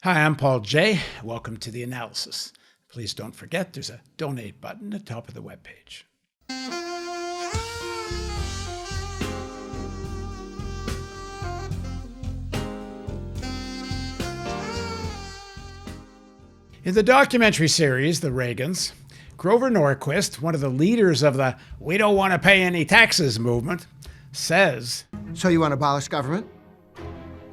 Hi, I'm Paul J. Welcome to The Analysis. Please don't forget there's a donate button at the top of the webpage. In the documentary series, The Reagans, Grover Norquist, one of the leaders of the "we don't want to pay any taxes" movement, says, So you want to abolish government?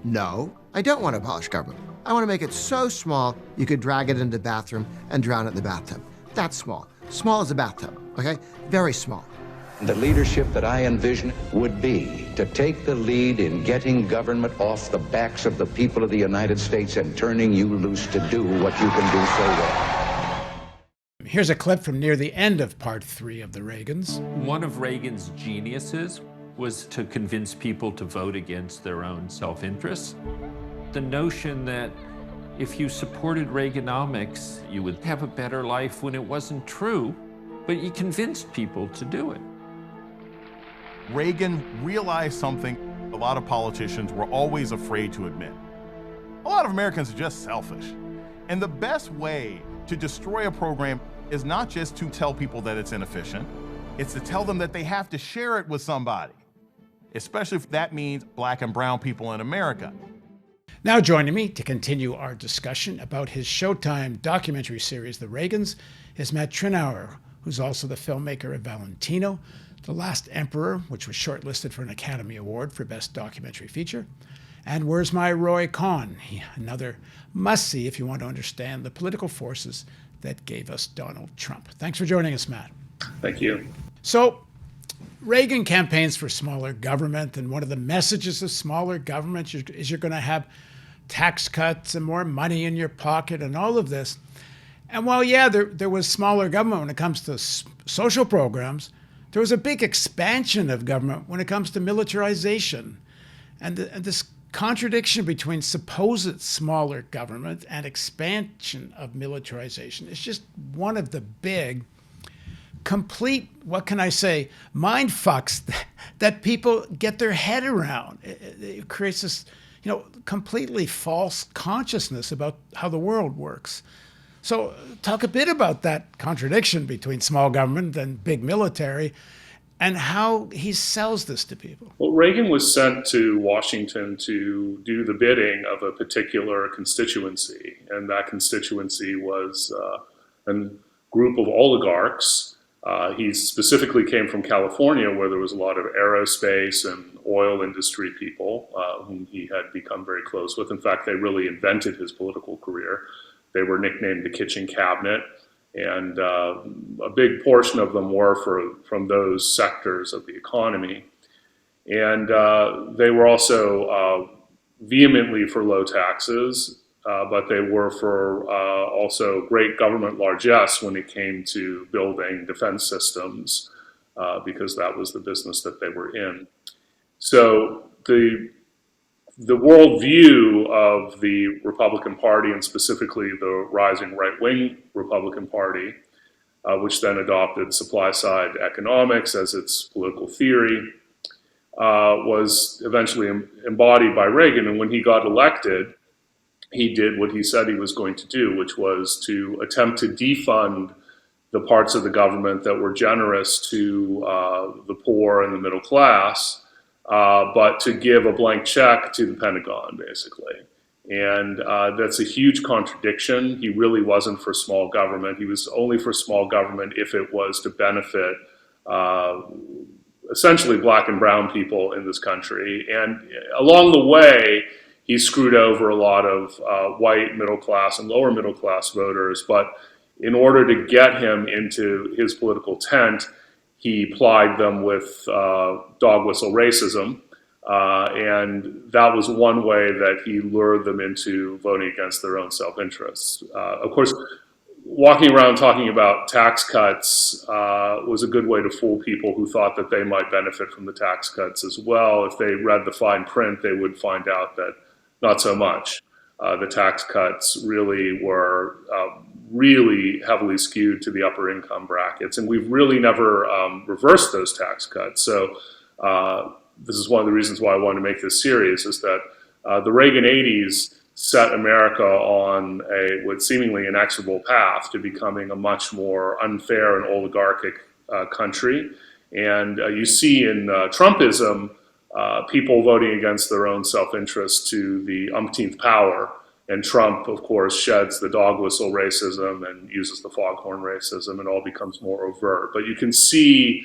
No, I don't want to abolish government. I want to make it so small you could drag it into the bathroom and drown it in the bathtub. That's small. Small as a bathtub, okay? Very small. The leadership that I envision would be to take the lead in getting government off the backs of the people of the United States and turning you loose to do what you can do so well. Here's a clip from near the end of part 3 of The Reagans. One of Reagan's geniuses was to convince people to vote against their own self-interest. The notion that if you supported Reaganomics, you would have a better life when it wasn't true, but you convinced people to do it. Reagan realized something a lot of politicians were always afraid to admit. A lot of Americans are just selfish. And the best way to destroy a program is not just to tell people that it's inefficient, it's to tell them that they have to share it with somebody, especially if that means Black and brown people in America. Now joining me to continue our discussion about his Showtime documentary series, The Reagans, is Matt Tyrnauer, who's also the filmmaker of Valentino, The Last Emperor, which was shortlisted for an Academy Award for Best Documentary Feature, and Where's My Roy Cohn, another must-see if you want to understand the political forces that gave us Donald Trump. Thanks for joining us, Matt. Thank you. So, Reagan campaigns for smaller government, and one of the messages of smaller government is you're going to have tax cuts and more money in your pocket and all of this. And while, yeah, there was smaller government when it comes to social programs, there was a big expansion of government when it comes to militarization. And this contradiction between supposed smaller government and expansion of militarization is just one of the big, complete, what can I say, mind fucks that people get their head around. It creates this, completely false consciousness about how the world works. So talk a bit about that contradiction between small government and big military and how he sells this to people. Well, Reagan was sent to Washington to do the bidding of a particular constituency, and that constituency was a group of oligarchs. He specifically came from California, where there was a lot of aerospace and oil industry people whom he had become very close with. In fact, they really invented his political career. They were nicknamed the Kitchen Cabinet, and a big portion of them were from those sectors of the economy. And they were also vehemently for low taxes, but they were for also great government largesse when it came to building defense systems, because that was the business that they were in. So the worldview of the Republican Party, and specifically the rising right-wing Republican Party, which then adopted supply-side economics as its political theory, was eventually embodied by Reagan. And when he got elected, he did what he said he was going to do, which was to attempt to defund the parts of the government that were generous to the poor and the middle class, but to give a blank check to the Pentagon, basically. And that's a huge contradiction. He really wasn't for small government. He was only for small government if it was to benefit essentially Black and brown people in this country. And along the way, he screwed over a lot of white middle class and lower middle class voters. But in order to get him into his political tent, he plied them with dog whistle racism. And that was one way that he lured them into voting against their own self-interests. Of course, walking around talking about tax cuts was a good way to fool people who thought that they might benefit from the tax cuts as well. If they read the fine print, they would find out that not so much. The tax cuts really were really heavily skewed to the upper income brackets, and we've really never reversed those tax cuts. So this is one of the reasons why I wanted to make this series, is that the Reagan 80s set America on what seemingly inexorable path to becoming a much more unfair and oligarchic country. And you see in Trumpism, people voting against their own self-interest to the umpteenth power. And Trump, of course, sheds the dog whistle racism and uses the foghorn racism, and all becomes more overt. But you can see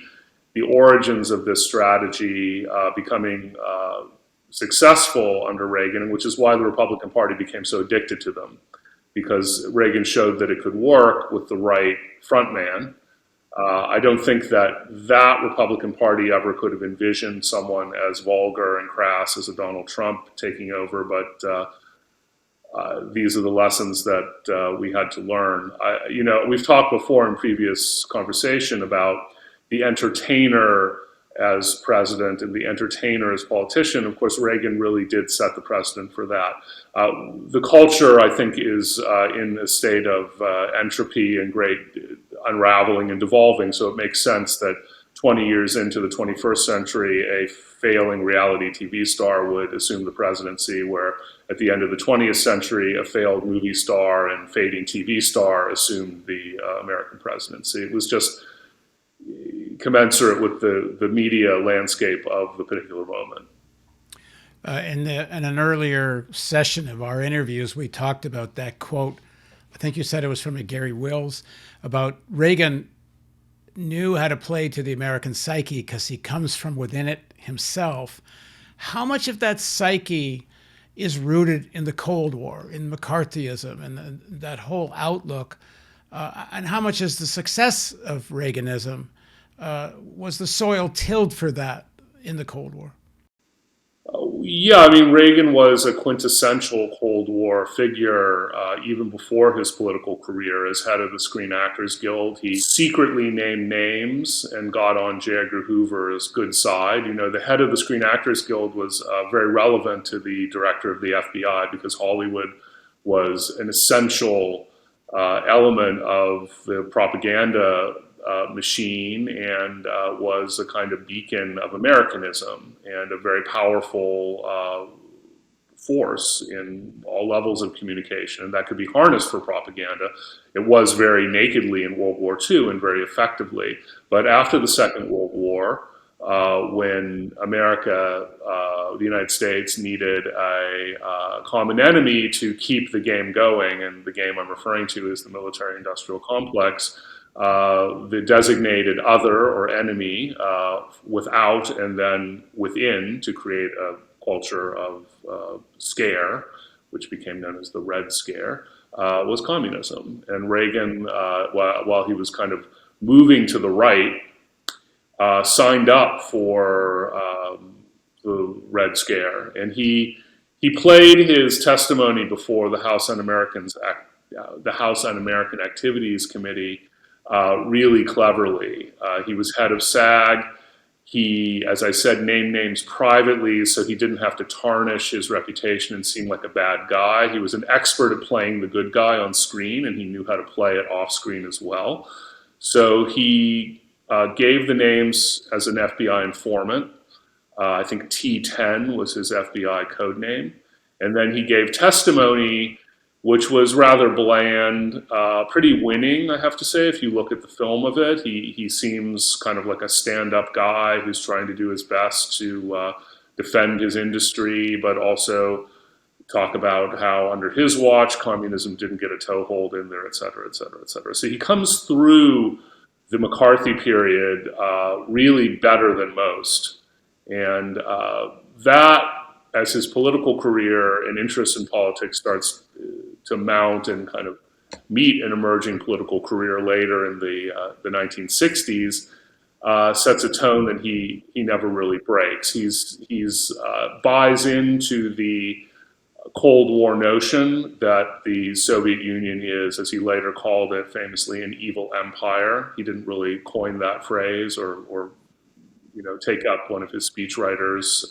the origins of this strategy becoming successful under Reagan, which is why the Republican Party became so addicted to them, because Reagan showed that it could work with the right frontman. I don't think that Republican Party ever could have envisioned someone as vulgar and crass as a Donald Trump taking over, but these are the lessons that we had to learn. We've talked before in previous conversation about the entertainer as president and the entertainer as politician. Of course, Reagan really did set the precedent for that. The culture, I think, is in a state of entropy and great unraveling and devolving, so it makes sense that 20 years into the 21st century, a failing reality TV star would assume the presidency, where at the end of the 20th century, a failed movie star and fading TV star assumed the American presidency. It was just commensurate with the media landscape of the particular moment. In an earlier session of our interviews, we talked about that quote. I think you said it was from a Gary Wills, about Reagan knew how to play to the American psyche because he comes from within it himself. How much of that psyche is rooted in the Cold War, in McCarthyism, and that whole outlook? And how much is the success of Reaganism? Was the soil tilled for that in the Cold War? Yeah, I mean, Reagan was a quintessential Cold War figure even before his political career as head of the Screen Actors Guild. He secretly named names and got on J. Edgar Hoover's good side. The head of the Screen Actors Guild was very relevant to the director of the FBI, because Hollywood was an essential element of the propaganda machine, and was a kind of beacon of Americanism and a very powerful force in all levels of communication, and that could be harnessed for propaganda. It was very nakedly in World War II and very effectively. But after the Second World War, when America, the United States, needed a common enemy to keep the game going, and the game I'm referring to is the military-industrial complex, the designated other or enemy without and then within to create a culture of scare, which became known as the Red Scare, was communism. And Reagan, while he was kind of moving to the right, signed up for the Red Scare. And he played his testimony before the House Un-American Activities Committee really cleverly. He was head of SAG. He, as I said, named names privately so he didn't have to tarnish his reputation and seem like a bad guy. He was an expert at playing the good guy on screen, and he knew how to play it off screen as well. So he gave the names as an FBI informant. I think T10 was his FBI code name. And then he gave testimony which was rather bland, pretty winning, I have to say. If you look at the film of it, he seems kind of like a stand-up guy who's trying to do his best to defend his industry, but also talk about how under his watch, communism didn't get a toehold in there, et cetera, et cetera, et cetera. So he comes through the McCarthy period really better than most. And that, as his political career and interest in politics starts to mount and kind of meet an emerging political career later in the 1960s, sets a tone that he never really breaks. He's buys into the Cold War notion that the Soviet Union is, as he later called it famously, an evil empire. He didn't really coin that phrase or take up one of his speechwriters'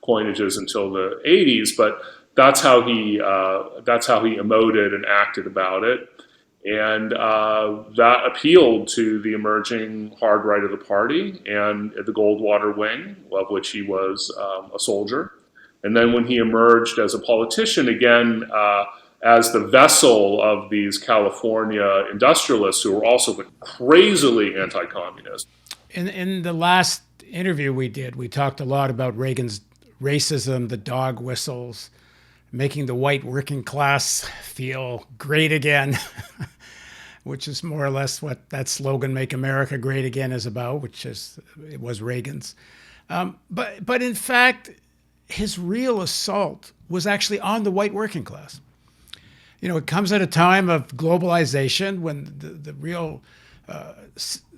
coinages until the 80s, but that's how he emoted and acted about it, and that appealed to the emerging hard right of the party and the Goldwater wing, of which he was a soldier. And then when he emerged as a politician, again, as the vessel of these California industrialists who were also crazily anti-communist. In the last interview we did, we talked a lot about Reagan's racism, the dog whistles, making the white working class feel great again, which is more or less what that slogan, Make America Great Again, is about, it was Reagan's. But in fact, his real assault was actually on the white working class. You know, it comes at a time of globalization when the real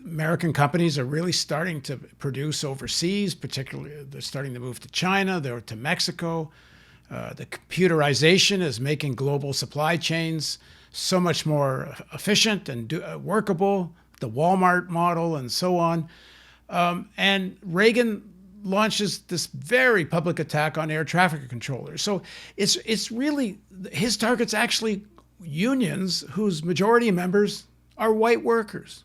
American companies are really starting to produce overseas, particularly they're starting to move to China, they're to Mexico. The computerization is making global supply chains so much more efficient and workable, the Walmart model and so on. And Reagan launches this very public attack on air traffic controllers. So it's really, his target's actually unions whose majority members are white workers.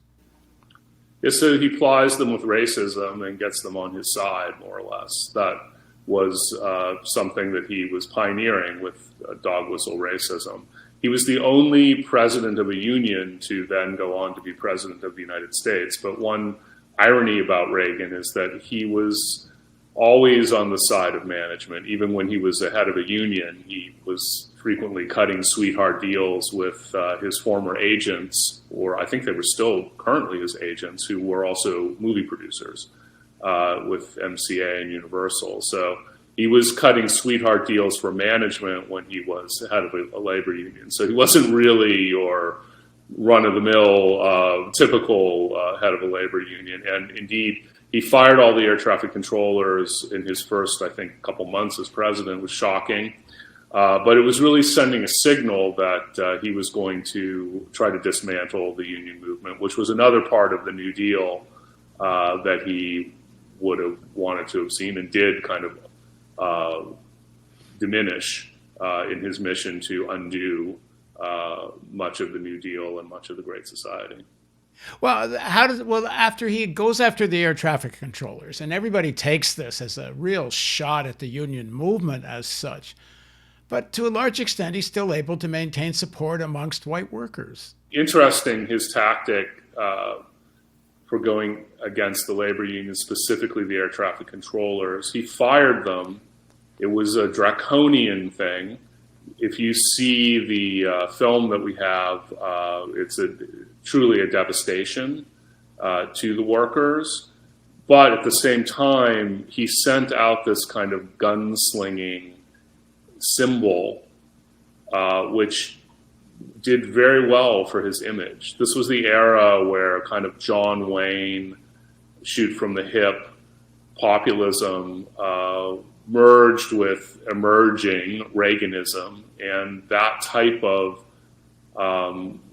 Yeah, so he plies them with racism and gets them on his side, more or less. That was something that he was pioneering with dog whistle racism. He was the only president of a union to then go on to be president of the United States. But one irony about Reagan is that he was always on the side of management. Even when he was the head of a union, he was frequently cutting sweetheart deals with his former agents, or I think they were still currently his agents, who were also movie producers with MCA and Universal. So he was cutting sweetheart deals for management when he was head of a labor union. So he wasn't really your run-of-the-mill, typical head of a labor union. And indeed, he fired all the air traffic controllers in his first, I think, couple months as president. It was shocking. But it was really sending a signal that he was going to try to dismantle the union movement, which was another part of the New Deal that he would have wanted to have seen and did kind of diminish in his mission to undo much of the New Deal and much of the Great Society. Well, after he goes after the air traffic controllers, and everybody takes this as a real shot at the union movement as such, but to a large extent, he's still able to maintain support amongst white workers. Interesting, his tactic for going against the labor unions, specifically the air traffic controllers. He fired them. It was a draconian thing. If you see the film that we have, it's truly a devastation to the workers. But at the same time, he sent out this kind of gunslinging symbol, which did very well for his image. This was the era where kind of John Wayne, shoot from the hip populism merged with emerging Reaganism, and that type of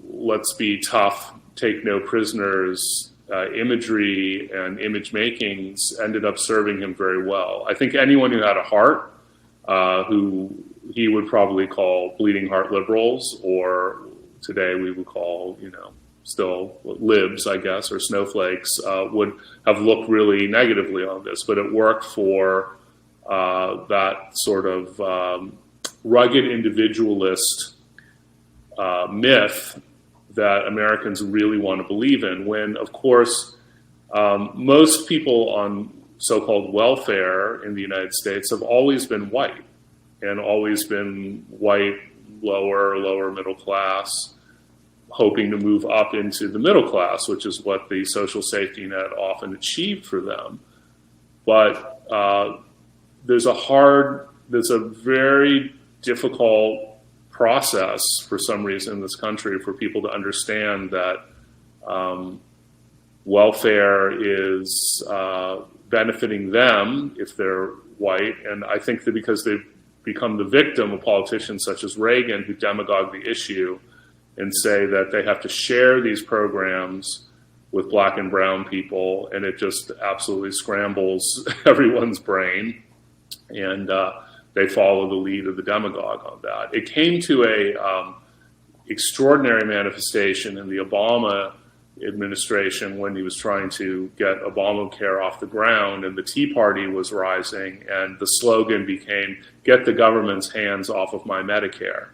let's be tough, take no prisoners imagery and image makings ended up serving him very well. I think anyone who had a heart, who he would probably call bleeding heart liberals, or today we would call, still libs, I guess, or snowflakes, would have looked really negatively on this. But it worked for that sort of rugged individualist myth that Americans really want to believe in, when, of course, most people on so-called welfare in the United States have always been white, and always been white, lower middle class, hoping to move up into the middle class, which is what the social safety net often achieved for them. But there's a very difficult process for some reason in this country for people to understand that welfare is benefiting them if they're white. And I think that because they've become the victim of politicians such as Reagan, who demagogue the issue and say that they have to share these programs with black and brown people, and it just absolutely scrambles everyone's brain. And they follow the lead of the demagogue on that. It came to a extraordinary manifestation in the Obama administration when he was trying to get Obamacare off the ground, and the Tea Party was rising, and the slogan became, "Get the government's hands off of my Medicare,"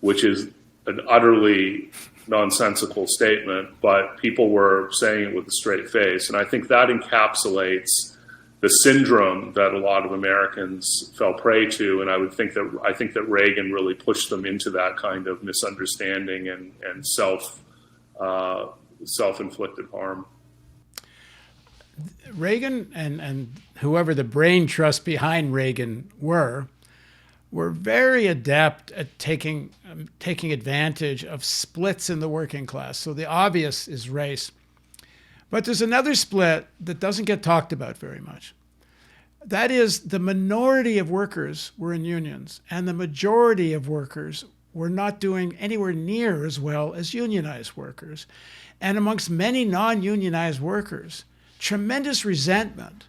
which is an utterly nonsensical statement, but people were saying it with a straight face. And I think that encapsulates the syndrome that a lot of Americans fell prey to. And I think that Reagan really pushed them into that kind of misunderstanding and self-inflicted harm. Reagan and whoever the brain trust behind Reagan were very adept at taking advantage of splits in the working class. So the obvious is race. But there's another split that doesn't get talked about very much. That is, the minority of workers were in unions, and the majority of workers were not doing anywhere near as well as unionized workers. And amongst many non-unionized workers, tremendous resentment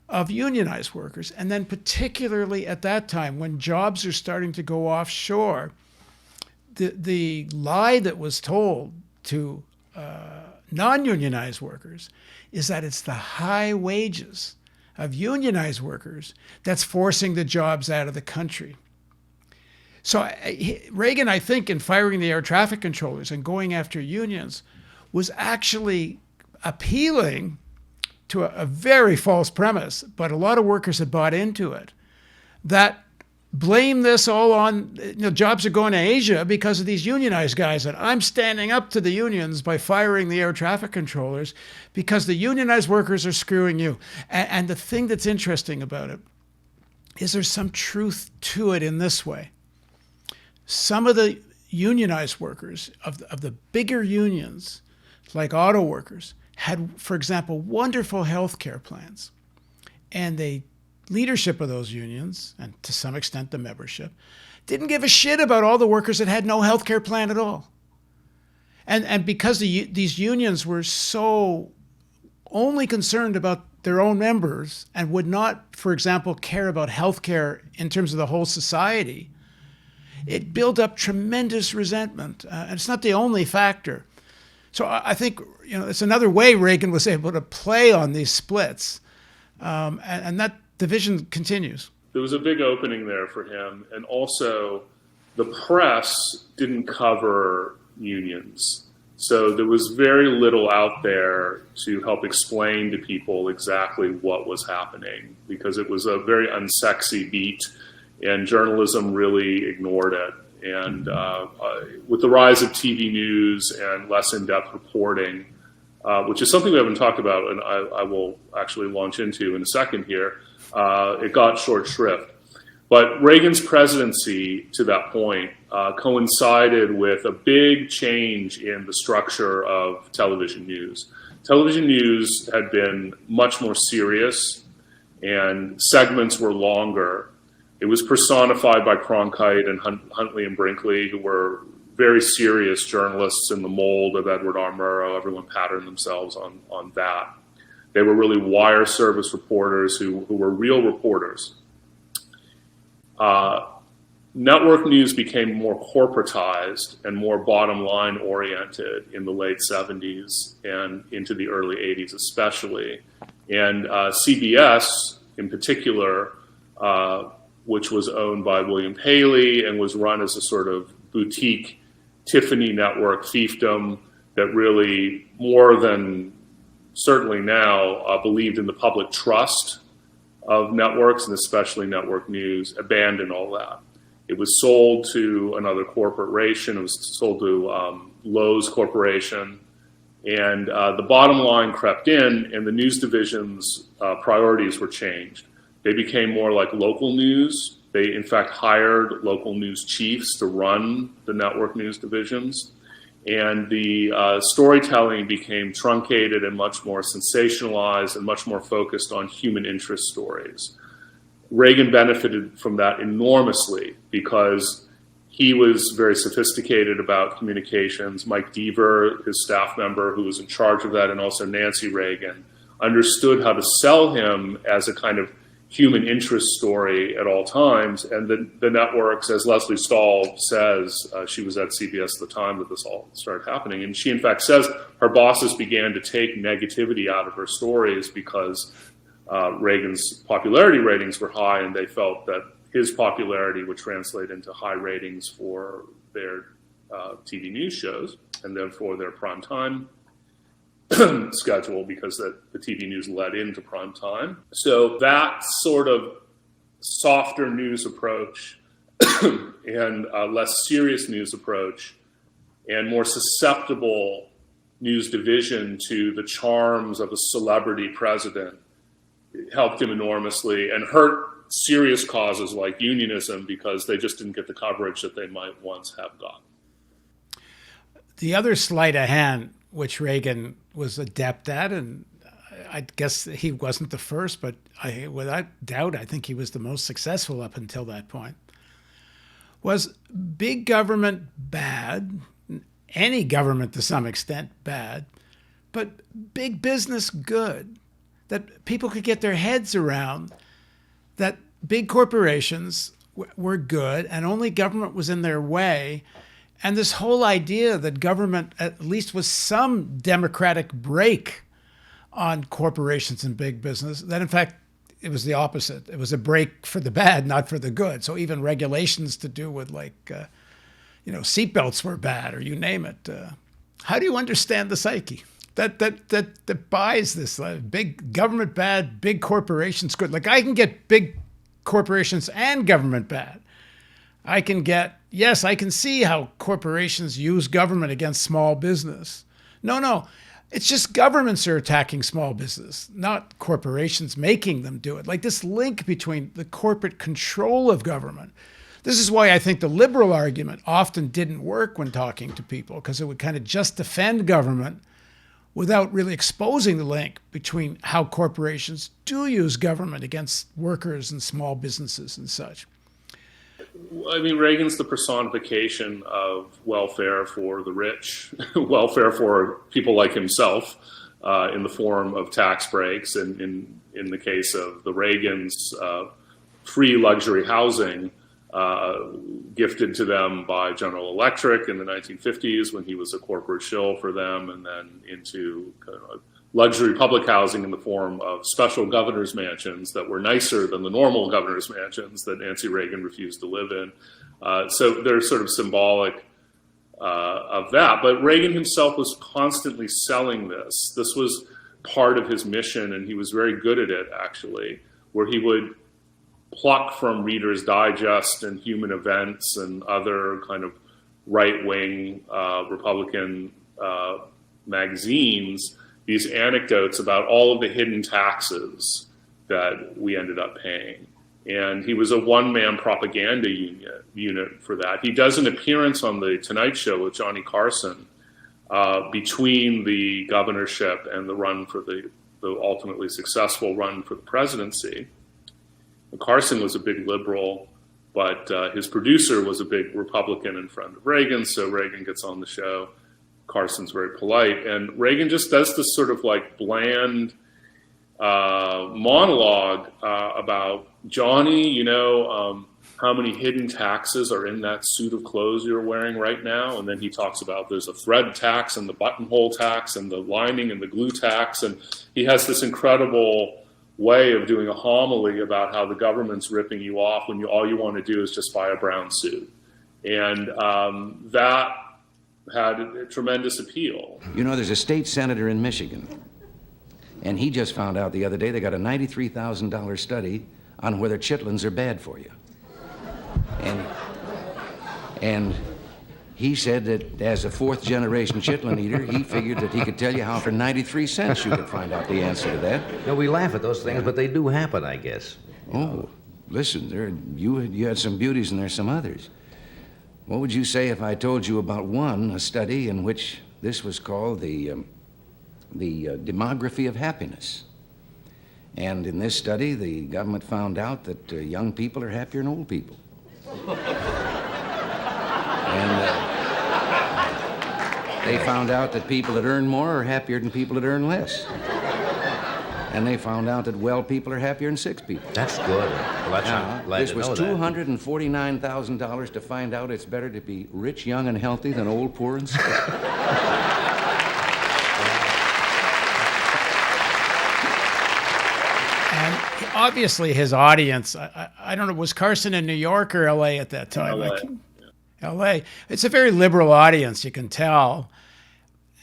of unionized workers. And then particularly at that time, when jobs are starting to go offshore, the lie that was told to non-unionized workers is that it's the high wages of unionized workers that's forcing the jobs out of the country. So Reagan, I think, in firing the air traffic controllers and going after unions, was actually appealing to a very false premise, but a lot of workers had bought into it, that blame this all on, jobs are going to Asia because of these unionized guys, and I'm standing up to the unions by firing the air traffic controllers because the unionized workers are screwing you. And the thing that's interesting about it is there's some truth to it in this way. Some of the unionized workers of the bigger unions, like auto workers, had, for example, wonderful health care plans. And the leadership of those unions, and to some extent the membership, didn't give a shit about all the workers that had no health care plan at all. And because these unions were so only concerned about their own members and would not, for example, care about health care in terms of the whole society, it built up tremendous resentment. And it's not the only factor. So I think it's another way Reagan was able to play on these splits, and that division continues. There was a big opening there for him, and also the press didn't cover unions. So there was very little out there to help explain to people exactly what was happening, because it was a very unsexy beat, and journalism really ignored it. And with the rise of TV news and less in-depth reporting, which is something we haven't talked about, and I will actually launch into in a second here, it got short shrift. But Reagan's presidency, to that point, coincided with a big change in the structure of television news. Television news had been much more serious, and segments were longer. It was personified by Cronkite and Huntley and Brinkley, who were very serious journalists in the mold of Edward R. Murrow. Everyone patterned themselves on that. They were really wire service reporters who were real reporters. Network news became more corporatized and more bottom line oriented in the late 70s and into the early 80s especially. And CBS in particular, which was owned by William Paley and was run as a sort of boutique Tiffany network fiefdom that really, more than certainly now, believed in the public trust of networks, and especially network news, abandoned all that. It was sold to another corporation. It was sold to Lowe's Corporation. And the bottom line crept in, and the news division's priorities were changed. They became more like local news. They, in fact, hired local news chiefs to run the network news divisions. And the storytelling became truncated and much more sensationalized and much more focused on human interest stories. Reagan benefited from that enormously because he was very sophisticated about communications. Mike Deaver, his staff member who was in charge of that, and also Nancy Reagan, understood how to sell him as a kind of human interest story at all times. And the networks, as Leslie Stahl says, she was at CBS at the time that this all started happening, and she in fact says her bosses began to take negativity out of her stories because Reagan's popularity ratings were high, and they felt that his popularity would translate into high ratings for their TV news shows and then for their prime time schedule, because the TV news led into prime time. So that sort of softer news approach and less serious news approach and more susceptible news division to the charms of a celebrity president helped him enormously and hurt serious causes like unionism because they just didn't get the coverage that they might once have gotten. The other sleight of hand, which Reagan was adept at, and I guess he wasn't the first, but without doubt, I think he was the most successful up until that point, was big government bad, any government to some extent bad, but big business good. That people could get their heads around that big corporations were good and only government was in their way. And this whole idea that government at least was some democratic break on corporations and big business, that in fact, it was the opposite. It was a break for the bad, not for the good. So even regulations to do with seatbelts were bad, or you name it. How do you understand the psyche that buys this big government bad, big corporations good? Like, I can get big corporations and government bad. I can see how corporations use government against small business. No, it's just governments are attacking small business, not corporations making them do it. Like this link between the corporate control of government. This is why I think the liberal argument often didn't work when talking to people, because it would kind of just defend government without really exposing the link between how corporations do use government against workers and small businesses and such. I mean, Reagan's the personification of welfare for the rich, welfare for people like himself, in the form of tax breaks, and in the case of the Reagans, free luxury housing gifted to them by General Electric in the 1950s when he was a corporate shill for them, and then into kind of luxury public housing in the form of special governor's mansions that were nicer than the normal governor's mansions that Nancy Reagan refused to live in. So they're sort of symbolic of that. But Reagan himself was constantly selling this. This was part of his mission, and he was very good at it, actually, where he would pluck from Reader's Digest and Human Events and other kind of right-wing Republican magazines these anecdotes about all of the hidden taxes that we ended up paying. And he was a one-man propaganda unit for that. He does an appearance on The Tonight Show with Johnny Carson between the governorship and the run for the ultimately successful run for the presidency. And Carson was a big liberal, but his producer was a big Republican and friend of Reagan, so Reagan gets on the show. Carson's very polite, and Reagan just does this sort of like bland monologue about Johnny, how many hidden taxes are in that suit of clothes you're wearing right now? And then he talks about there's a thread tax and the buttonhole tax and the lining and the glue tax, and he has this incredible way of doing a homily about how the government's ripping you off when all you want to do is just buy a brown suit, and that had a tremendous appeal. There's a state senator in Michigan, and he just found out the other day they got a $93,000 study on whether chitlins are bad for you. And he said that as a fourth-generation chitlin eater, he figured that he could tell you how for 93 cents you could find out the answer to that. We laugh at those things, but they do happen, I guess. Oh, listen, you had some beauties and there's some others. What would you say if I told you about a study in which this was called the demography of happiness? And in this study, the government found out that young people are happier than old people. And they found out that people that earn more are happier than people that earn less. And they found out that well people are happier than sick people. That's good. Well, that's I'm glad This to was know that. $249,000 to find out it's better to be rich, young, and healthy than old, poor, and sick. And obviously his audience, I don't know, was Carson in New York or LA at that time? LA. LA. It's a very liberal audience, you can tell.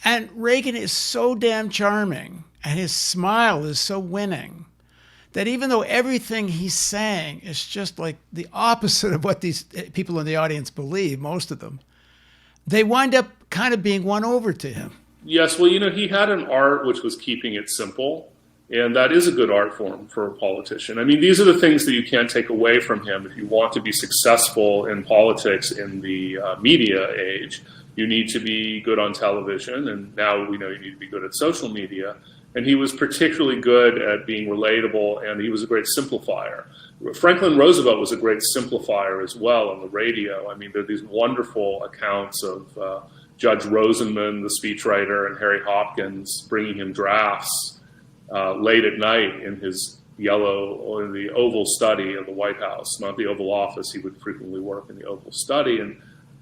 And Reagan is so damn charming, and his smile is so winning, that even though everything he's saying is just like the opposite of what these people in the audience believe, most of them, they wind up kind of being won over to him. Yes, well, he had an art which was keeping it simple, and that is a good art form for a politician. I mean, these are the things that you can't take away from him. If you want to be successful in politics in the media age, you need to be good on television, and now we know you need to be good at social media. And he was particularly good at being relatable, and he was a great simplifier. Franklin Roosevelt was a great simplifier as well on the radio. I mean, there are these wonderful accounts of Judge Rosenman, the speechwriter, and Harry Hopkins bringing him drafts late at night in his yellow, or in the Oval Study of the White House, not the Oval Office. He would frequently work in the Oval Study and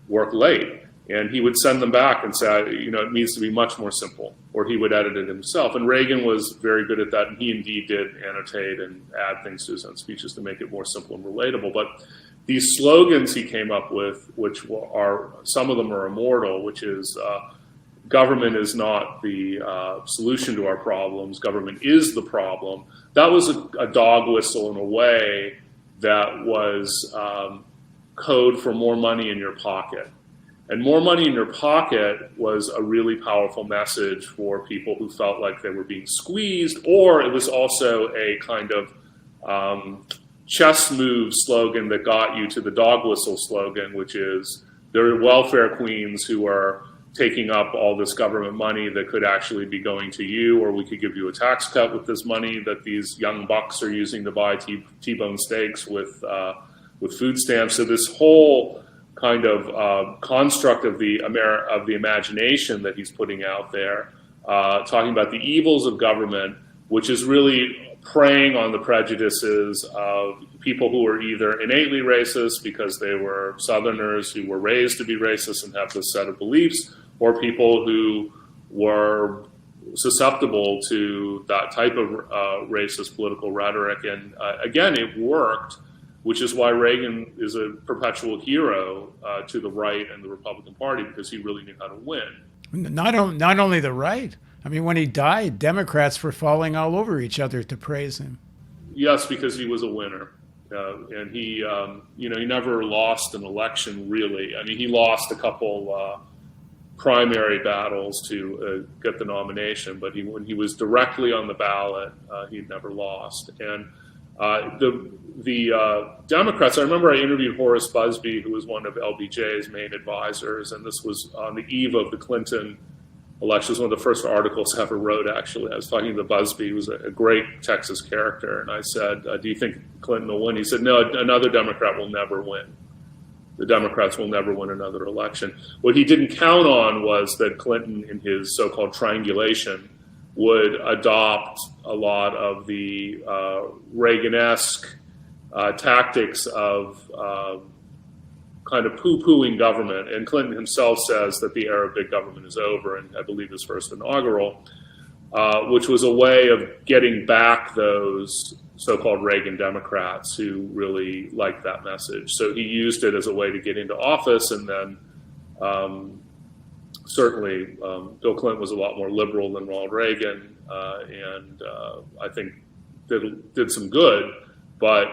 work late. And he would send them back and say, it needs to be much more simple, or he would edit it himself. And Reagan was very good at that, and he indeed did annotate and add things to his own speeches to make it more simple and relatable. But these slogans he came up with, which are, some of them are immortal, which is government is not the solution to our problems, government is the problem. That was a dog whistle in a way that was code for more money in your pocket. And more money in your pocket was a really powerful message for people who felt like they were being squeezed, or it was also a kind of chess move slogan that got you to the dog whistle slogan, which is there are welfare queens who are taking up all this government money that could actually be going to you, or we could give you a tax cut with this money that these young bucks are using to buy T-bone steaks with food stamps. So this whole kind of construct of the imagination that he's putting out there, talking about the evils of government, which is really preying on the prejudices of people who are either innately racist because they were Southerners who were raised to be racist and have this set of beliefs, or people who were susceptible to that type of racist political rhetoric. And again, it worked, which is why Reagan is a perpetual hero to the right and the Republican Party, because he really knew how to win. Not only the right. I mean, when he died, Democrats were falling all over each other to praise him. Yes, because he was a winner. And he, he never lost an election, really. I mean, he lost a couple primary battles to get the nomination, but when he was directly on the ballot, he'd never lost. And the Democrats, I remember I interviewed Horace Busby, who was one of LBJ's main advisors, and this was on the eve of the Clinton election. It was one of the first articles I ever wrote, actually. I was talking to Busby, who was a great Texas character, and I said, do you think Clinton will win? He said, no, another Democrat will never win. The Democrats will never win another election. What he didn't count on was that Clinton, in his so-called triangulation, would adopt a lot of the Reagan-esque tactics of kind of poo-pooing government. And Clinton himself says that the era of big government is over, and I believe his first inaugural, which was a way of getting back those so-called Reagan Democrats who really liked that message. So he used it as a way to get into office, and then certainly, Bill Clinton was a lot more liberal than Ronald Reagan, and I think did some good, but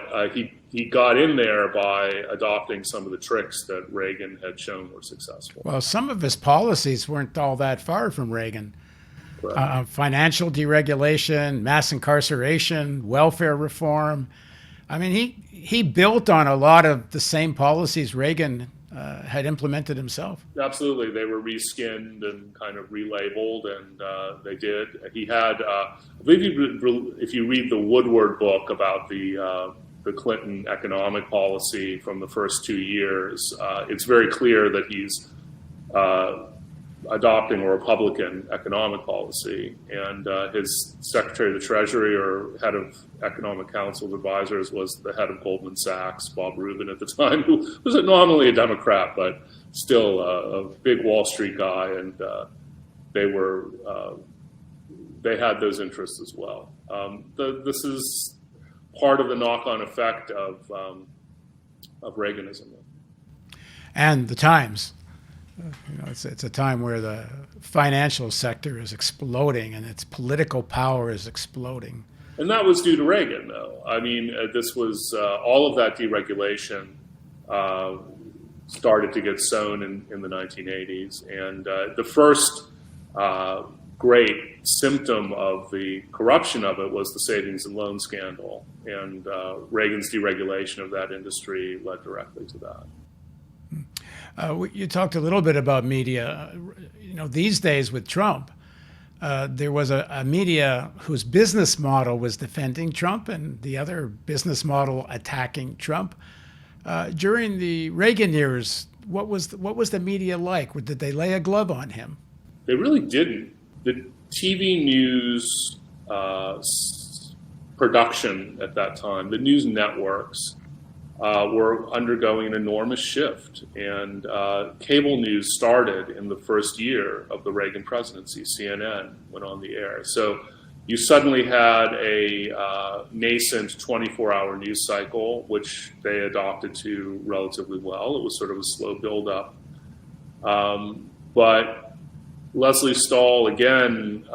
he got in there by adopting some of the tricks that Reagan had shown were successful. Well, some of his policies weren't all that far from Reagan. Financial deregulation, mass incarceration, welfare reform. I mean, he built on a lot of the same policies Reagan had implemented himself. Absolutely. They were reskinned and kind of relabeled, and they did. He had, I believe if you read the Woodward book about the Clinton economic policy from the first 2 years, it's very clear that he's adopting a Republican economic policy, and his Secretary of the Treasury or head of Economic Council of Advisors was the head of Goldman Sachs, Bob Rubin at the time, who was nominally a Democrat, but still a big Wall Street guy, and they had those interests as well. This is part of the knock-on effect of Reaganism. And the times. It's a time where the financial sector is exploding and its political power is exploding. And that was due to Reagan, though. I mean, this was all of that deregulation started to get sown in the 1980s. And the first great symptom of the corruption of it was the savings and loan scandal. And Reagan's deregulation of that industry led directly to that. You talked a little bit about media. These days with Trump, there was a media whose business model was defending Trump and the other business model attacking Trump. During the Reagan years, what was the media like? Did they lay a glove on him? They really didn't. The TV news production at that time, the news networks, were undergoing an enormous shift. And cable news started in the first year of the Reagan presidency. CNN went on the air. So you suddenly had a nascent 24-hour news cycle, which they adopted to relatively well. It was sort of a slow build-up. But Leslie Stahl, again,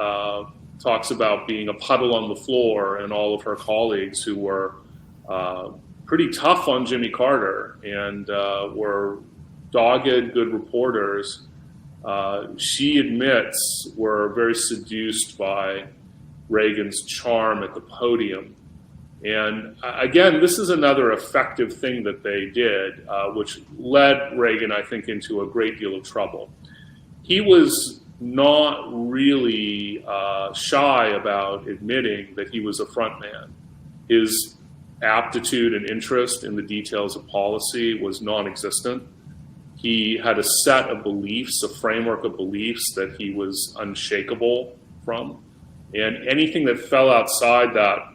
talks about being a puddle on the floor, and all of her colleagues who were pretty tough on Jimmy Carter and were dogged good reporters, she admits were very seduced by Reagan's charm at the podium. And again, this is another effective thing that they did, which led Reagan, I think, into a great deal of trouble. He was not really shy about admitting that he was a front man. His aptitude and interest in the details of policy was non-existent. He had a set of beliefs, a framework of beliefs that he was unshakable from. And anything that fell outside that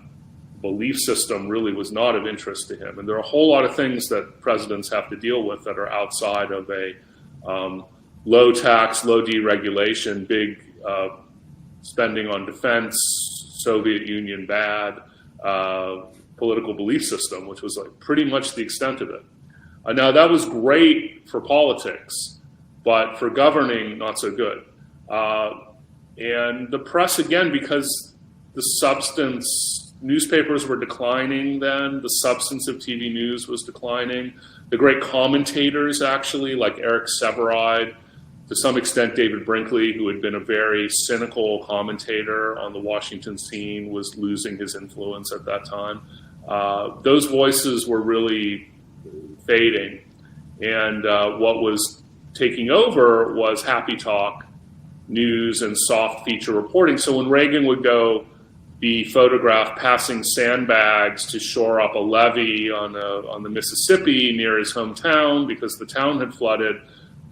belief system really was not of interest to him. And there are a whole lot of things that presidents have to deal with that are outside of a low tax, low deregulation, big spending on defense, Soviet Union bad, political belief system, which was like pretty much the extent of it. Now that was great for politics, but for governing, not so good. And the press, again, because the substance, newspapers were declining then, the substance of TV news was declining. The great commentators, actually, like Eric Severide, to some extent David Brinkley, who had been a very cynical commentator on the Washington scene, was losing his influence at that time. Those voices were really fading. And what was taking over was happy talk news and soft feature reporting. So when Reagan would go be photographed passing sandbags to shore up a levee on the Mississippi near his hometown because the town had flooded,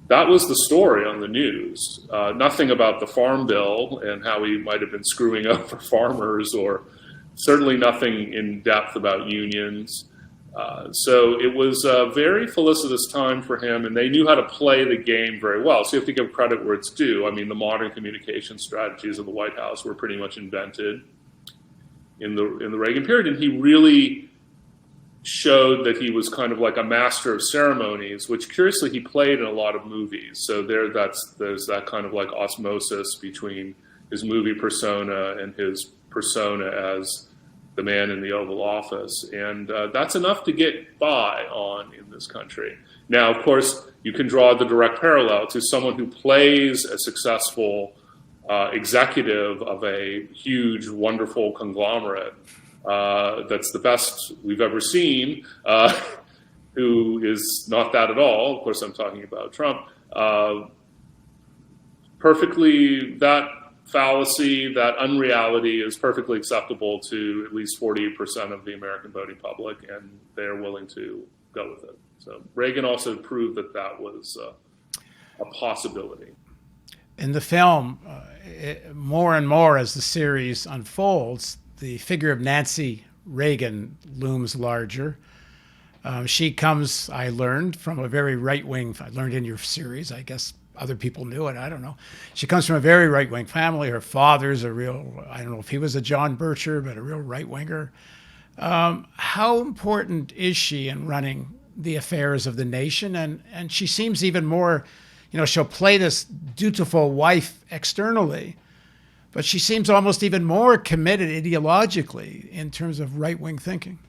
that was the story on the news. Nothing about the farm bill and how he might have been screwing over farmers, or certainly nothing in depth about unions. So it was a very felicitous time for him, and they knew how to play the game very well. So you have to give credit where it's due. I mean, the modern communication strategies of the White House were pretty much invented in the Reagan period, and he really showed that he was kind of like a master of ceremonies, which curiously he played in a lot of movies. So there's that kind of like osmosis between his movie persona and his persona as the man in the Oval Office. And that's enough to get by on in this country. Now, of course, you can draw the direct parallel to someone who plays a successful executive of a huge, wonderful conglomerate that's the best we've ever seen, who is not that at all. Of course, I'm talking about Trump. Perfectly, that fallacy, that unreality is perfectly acceptable to at least 48% of the American voting public, and they're willing to go with it. So Reagan also proved that that was a possibility. in the film, more and more as the series unfolds, the figure of Nancy Reagan looms larger. She comes, I learned, from a very right-wing, I learned in your series, I guess other people knew it, I don't know. She comes from a very right-wing family. Her father's a real, I don't know if he was a John Bircher, but a real right-winger. How important is she in running the affairs of the nation? And she seems even more, she'll play this dutiful wife externally, but she seems almost even more committed ideologically in terms of right-wing thinking.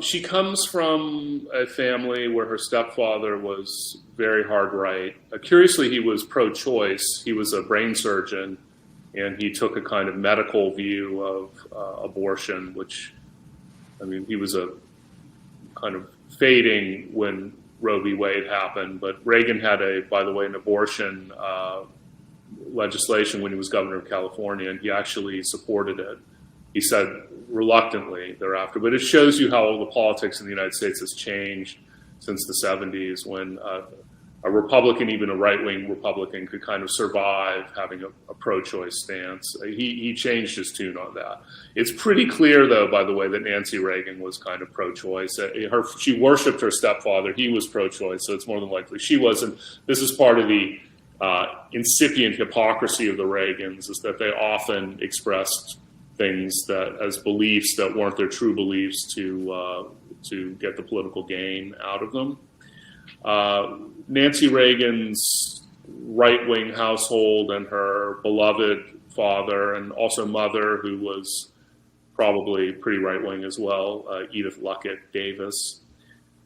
She comes from a family where her stepfather was very hard right. Curiously, he was pro-choice. He was a brain surgeon, and he took a kind of medical view of abortion, which, he was a kind of fading when Roe v. Wade happened. But Reagan had by the way, an abortion legislation when he was governor of California, and he actually supported it. He said reluctantly thereafter, but it shows you how the politics in the United States has changed since the 70s, when a Republican, even a right-wing Republican, could kind of survive having a pro-choice stance. He changed his tune on that. It's pretty clear, though, by the way, that Nancy Reagan was kind of pro-choice. She worshipped her stepfather. He was pro-choice, so it's more than likely she wasn't. This is part of the incipient hypocrisy of the Reagans, is that they often expressed things that as beliefs that weren't their true beliefs to get the political gain out of them. Nancy Reagan's right-wing household and her beloved father and also mother, who was probably pretty right-wing as well, Edith Luckett Davis,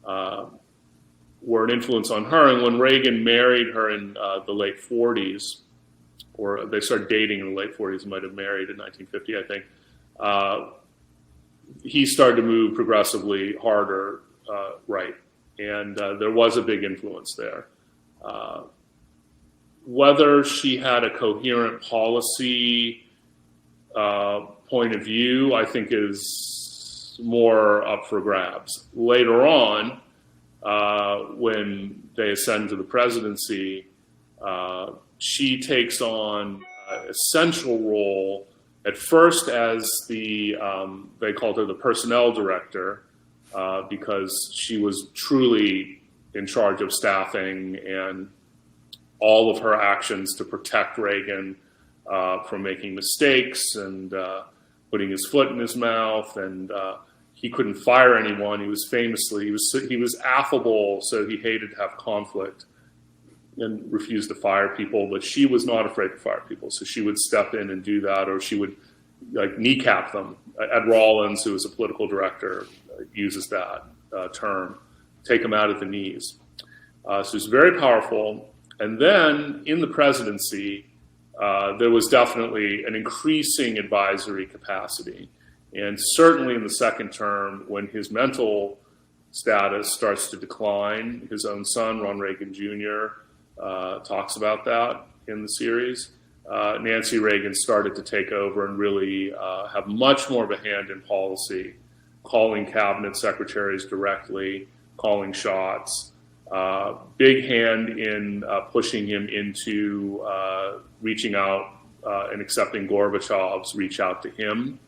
were an influence on her. And when Reagan married her in the late 40s, or they started dating in the late 40s and might have married in 1950, I think, he started to move progressively harder right. And there was a big influence there. Whether she had a coherent policy point of view, I think is more up for grabs. Later on, when they ascend to the presidency, she takes on a central role, at first as they called her the personnel director, because she was truly in charge of staffing and all of her actions to protect Reagan from making mistakes and putting his foot in his mouth. And he couldn't fire anyone. He was he was affable, so he hated to have conflict and refused to fire people. But she was not afraid to fire people, so she would step in and do that, or she would kneecap them. Ed Rollins, who was a political director, uses that term, take them out at the knees. So it's very powerful. And then in the presidency, there was definitely an increasing advisory capacity. And certainly in the second term, when his mental status starts to decline, his own son, Ronald Reagan Jr., talks about that in the series. Nancy Reagan started to take over and really have much more of a hand in policy, calling cabinet secretaries directly, calling shots, big hand in pushing him into reaching out and accepting Gorbachev's reach out to him.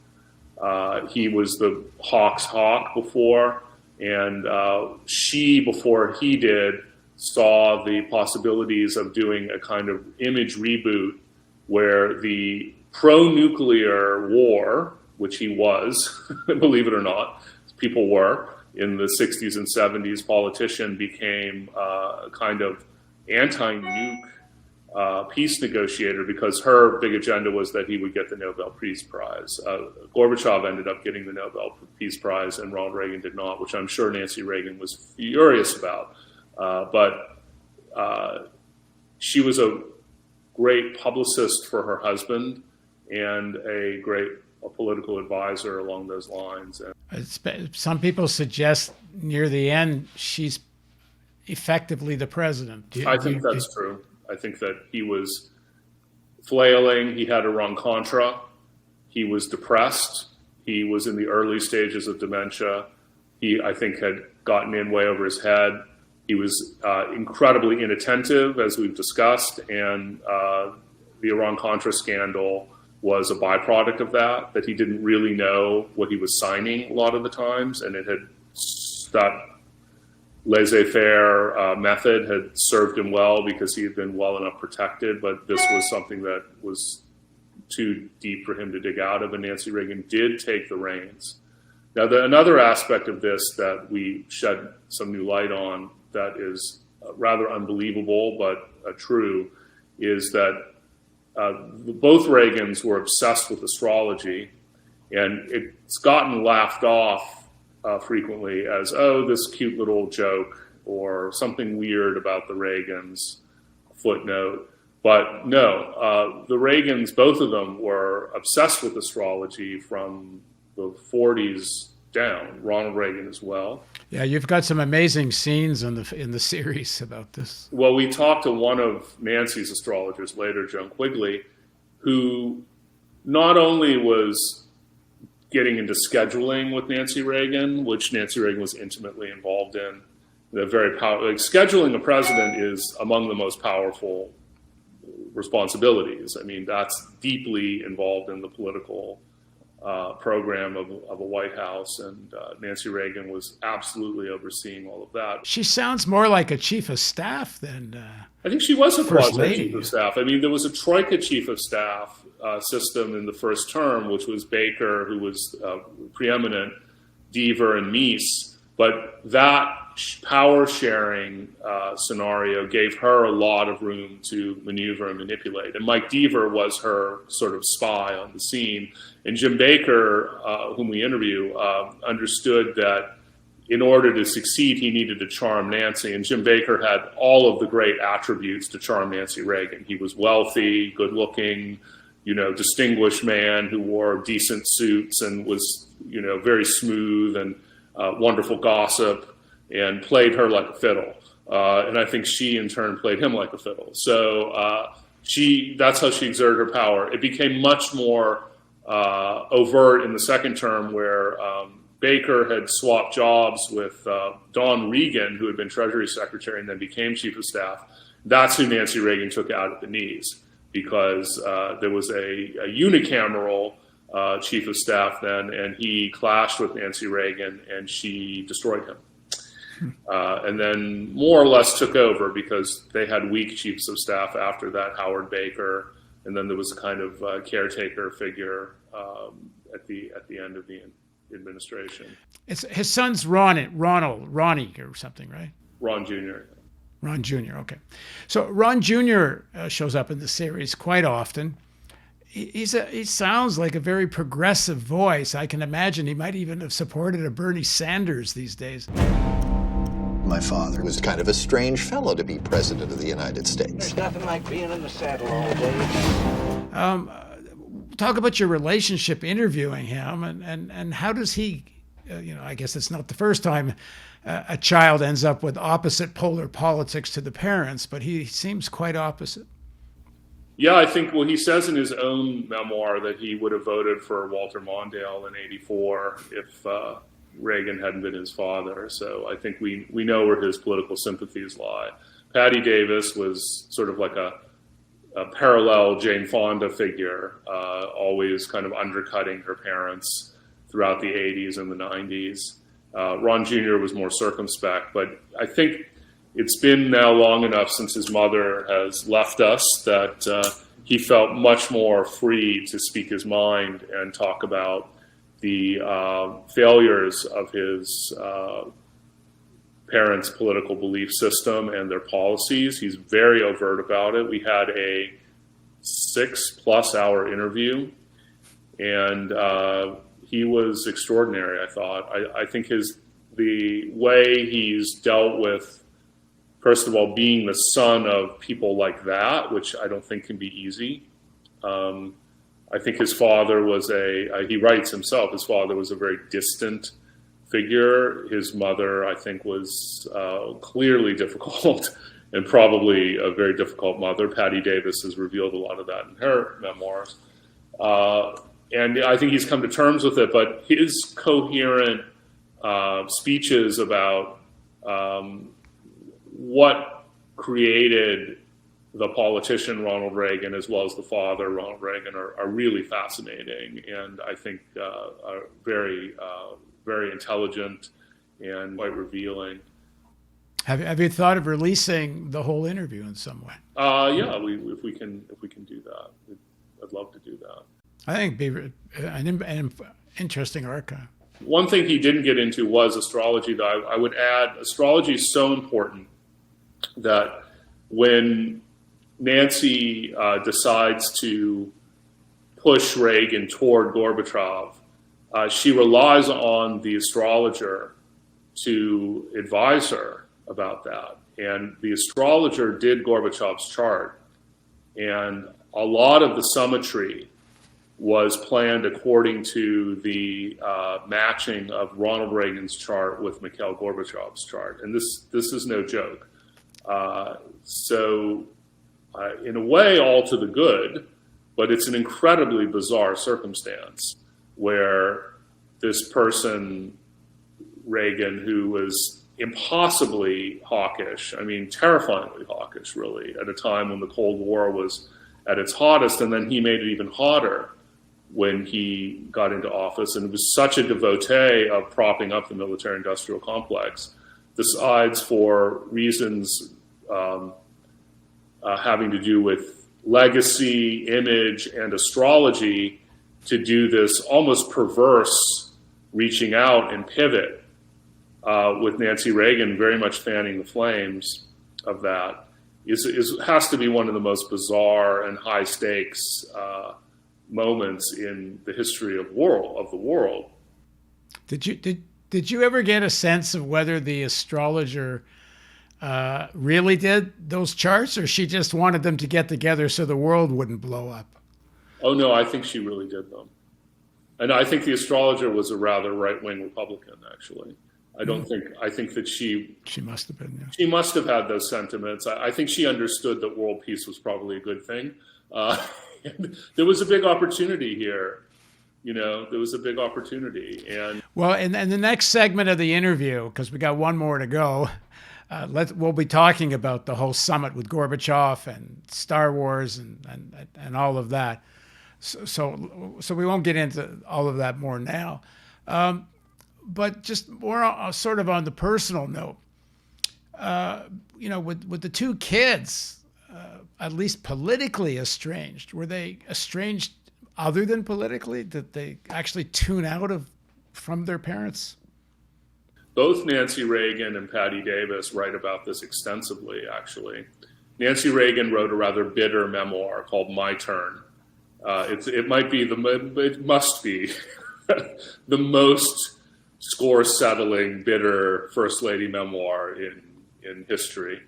He was the hawk's hawk before, and she, before he did, saw the possibilities of doing a kind of image reboot where the pro-nuclear war, which he was, believe it or not, people were, in the 60s and 70s, politician became a kind of anti-nuke peace negotiator, because her big agenda was that he would get the Nobel Peace Prize. Gorbachev ended up getting the Nobel Peace Prize and Ronald Reagan did not, which I'm sure Nancy Reagan was furious about. But she was a great publicist for her husband and a great political advisor along those lines. Some people suggest near the end she's effectively the president. I think that's true. I think that he was flailing. He had a wrong contra. He was depressed. He was in the early stages of dementia. He, I think, had gotten in way over his head. He was incredibly inattentive, as we've discussed, and the Iran-Contra scandal was a byproduct of that he didn't really know what he was signing a lot of the times, and that laissez-faire method had served him well because he had been well enough protected, but this was something that was too deep for him to dig out of, and Nancy Reagan did take the reins. Now, another aspect of this that we shed some new light on that is rather unbelievable but true is that both Reagans were obsessed with astrology, and it's gotten laughed off frequently as, oh, this cute little joke or something weird about the Reagans, footnote. But no, the Reagans, both of them, were obsessed with astrology from the 40s down. Ronald Reagan as well. Yeah, you've got some amazing scenes in the series about this. Well, we talked to one of Nancy's astrologers later, Joan Quigley, who not only was getting into scheduling with Nancy Reagan, which Nancy Reagan was intimately involved in. Scheduling a president is among the most powerful responsibilities. I mean, that's deeply involved in the political program of a White House, and Nancy Reagan was absolutely overseeing all of that. She sounds more like a chief of staff than I think she was a First quasi Lady. chief of staff. I mean, there was a troika chief of staff system in the first term, which was Baker, who was preeminent, Deaver, and Meese. But that power sharing scenario gave her a lot of room to maneuver and manipulate. And Mike Deaver was her sort of spy on the scene. And Jim Baker, whom we interview, understood that in order to succeed, he needed to charm Nancy. And Jim Baker had all of the great attributes to charm Nancy Reagan. He was wealthy, good looking, distinguished man who wore decent suits and was, very smooth and wonderful gossip, and played her like a fiddle. And I think she, in turn, played him like a fiddle. So that's how she exerted her power. It became much more overt in the second term, where Baker had swapped jobs with Don Reagan, who had been Treasury Secretary and then became Chief of Staff. That's who Nancy Reagan took out at the knees, because there was a unicameral Chief of Staff then, and he clashed with Nancy Reagan, and she destroyed him. And then more or less took over, because they had weak chiefs of staff after that, Howard Baker, and then there was a kind of caretaker figure at the end of the administration. It's his son's Ronnie or something, right? Ron Jr. Ron Jr. Okay, so Ron Jr. Shows up in the series quite often. He sounds like a very progressive voice. I can imagine he might even have supported a Bernie Sanders these days. My father was kind of a strange fellow to be president of the United States. There's nothing like being in the saddle all day. Talk about your relationship interviewing him, and how does he, I guess it's not the first time a child ends up with opposite polar politics to the parents, but he seems quite opposite. Yeah, I think, he says in his own memoir that he would have voted for Walter Mondale in '84 if Reagan hadn't been his father. So I think we know where his political sympathies lie. Patty Davis was sort of like a parallel Jane Fonda figure, always kind of undercutting her parents throughout the 80s and the 90s. Ron Jr. was more circumspect, but I think it's been now long enough since his mother has left us that he felt much more free to speak his mind and talk about the failures of his parents' political belief system and their policies. He's very overt about it. We had a 6+ hour interview, and he was extraordinary, I thought. I think the way he's dealt with, first of all, being the son of people like that, which I don't think can be easy. I think his father was he writes himself, his father was a very distant figure. His mother, I think, was clearly difficult and probably a very difficult mother. Patty Davis has revealed a lot of that in her memoirs. And I think he's come to terms with it, but his coherent speeches about what created the politician Ronald Reagan as well as the father Ronald Reagan are really fascinating, and I think are very intelligent and quite revealing. Have you thought of releasing the whole interview in some way? Yeah, if we can do that, I'd love to do that. I think it'd be an interesting archive. One thing he didn't get into was astrology, though. I would add, astrology is so important that when Nancy decides to push Reagan toward Gorbachev, she relies on the astrologer to advise her about that. And the astrologer did Gorbachev's chart, and a lot of the symmetry was planned according to the matching of Ronald Reagan's chart with Mikhail Gorbachev's chart. And this is no joke. So in a way, all to the good, but it's an incredibly bizarre circumstance where this person, Reagan, who was impossibly hawkish, I mean, terrifyingly hawkish, really, at a time when the Cold War was at its hottest, and then he made it even hotter when he got into office, and was such a devotee of propping up the military-industrial complex, decides for reasons having to do with legacy, image, and astrology to do this almost perverse reaching out and pivot with Nancy Reagan very much fanning the flames of that has to be one of the most bizarre and high stakes moments in the history of the world. Did you ever get a sense of whether the astrologer really did those charts, or she just wanted them to get together so the world wouldn't blow up? Oh no, I think she really did them, and I think the astrologer was a rather right-wing Republican, actually. I think that she must have been. Yeah. She must have had those sentiments. I think she understood that world peace was probably a good thing. There was a big opportunity here. There was a big opportunity. And well, in the next segment of the interview, because we got one more to go, we'll be talking about the whole summit with Gorbachev and Star Wars and all of that. So we won't get into all of that more now. But just more sort of on the personal note, with the two kids, at least politically estranged, were they estranged other than politically? Did they actually tune out from their parents? Both Nancy Reagan and Patty Davis write about this extensively, actually. Nancy Reagan wrote a rather bitter memoir called My Turn. It must be the most score-settling, bitter First Lady memoir in history.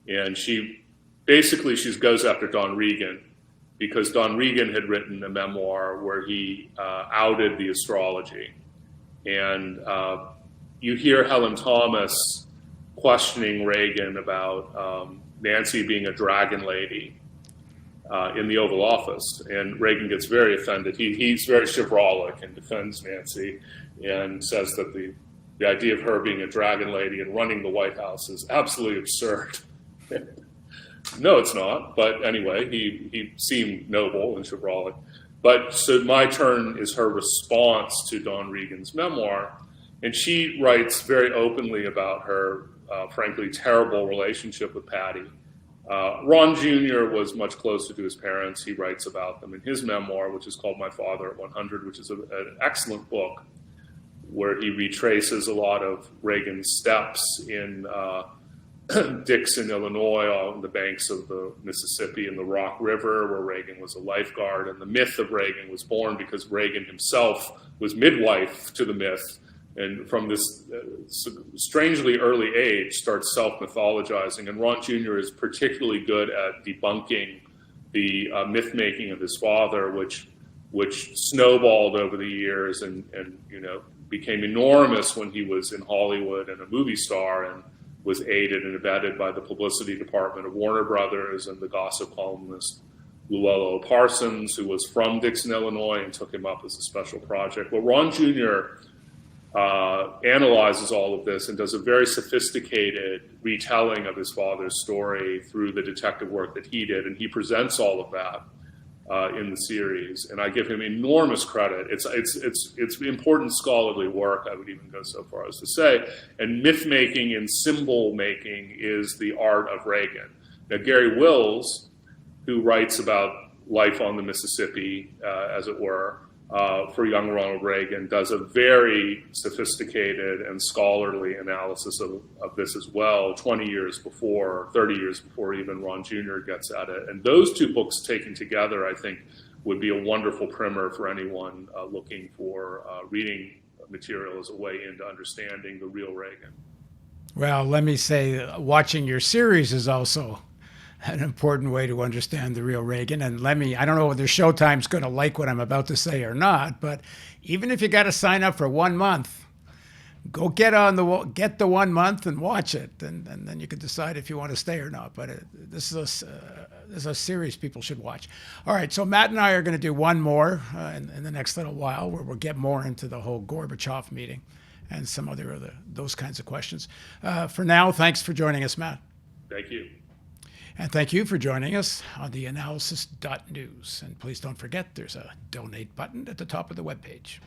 And she goes after Don Regan, because Don Regan had written a memoir where he outed the astrology. And you hear Helen Thomas questioning Reagan about Nancy being a dragon lady in the Oval Office. And Reagan gets very offended. He's very chivalric and defends Nancy and says that the idea of her being a dragon lady and running the White House is absolutely absurd. No, it's not. But anyway, he seemed noble and chivalric. But so My Turn is her response to Don Regan's memoir. And she writes very openly about her, frankly, terrible relationship with Patty. Ron Jr. was much closer to his parents. He writes about them in his memoir, which is called My Father at 100, which is an excellent book where he retraces a lot of Reagan's steps in Dixon, Illinois, on the banks of the Mississippi and the Rock River, where Reagan was a lifeguard. And the myth of Reagan was born because Reagan himself was midwife to the myth, and from this strangely early age starts self-mythologizing. And Ron Jr. is particularly good at debunking the myth-making of his father, which snowballed over the years and became enormous when he was in Hollywood and a movie star, and was aided and abetted by the publicity department of Warner Brothers and the gossip columnist Llewellyn Parsons, who was from Dixon, Illinois, and took him up as a special project. Well, Ron Jr. analyzes all of this and does a very sophisticated retelling of his father's story through the detective work that he did, and he presents all of that in the series, and I give him enormous credit. It's important scholarly work, I would even go so far as to say, and myth making and symbol making is the art of Reagan. Now, Gary Wills, who writes about life on the Mississippi, as it were, for young Ronald Reagan, does a very sophisticated and scholarly analysis of this as well, 20 years before, 30 years before even Ron Jr. gets at it. And those two books taken together, I think, would be a wonderful primer for anyone looking for reading material as a way into understanding the real Reagan. Well, let me say, watching your series is also an important way to understand the real Reagan. And I don't know whether Showtime's going to like what I'm about to say or not, but even if you got to sign up for 1 month, go get the 1 month and watch it, and then you can decide if you want to stay or not. But this is a series people should watch. All right, so Matt and I are going to do one more in the next little while, where we'll get more into the whole Gorbachev meeting and some other those kinds of questions. For now, thanks for joining us, Matt. Thank you. And thank you for joining us on theAnalysis.news. And please don't forget, there's a donate button at the top of the webpage.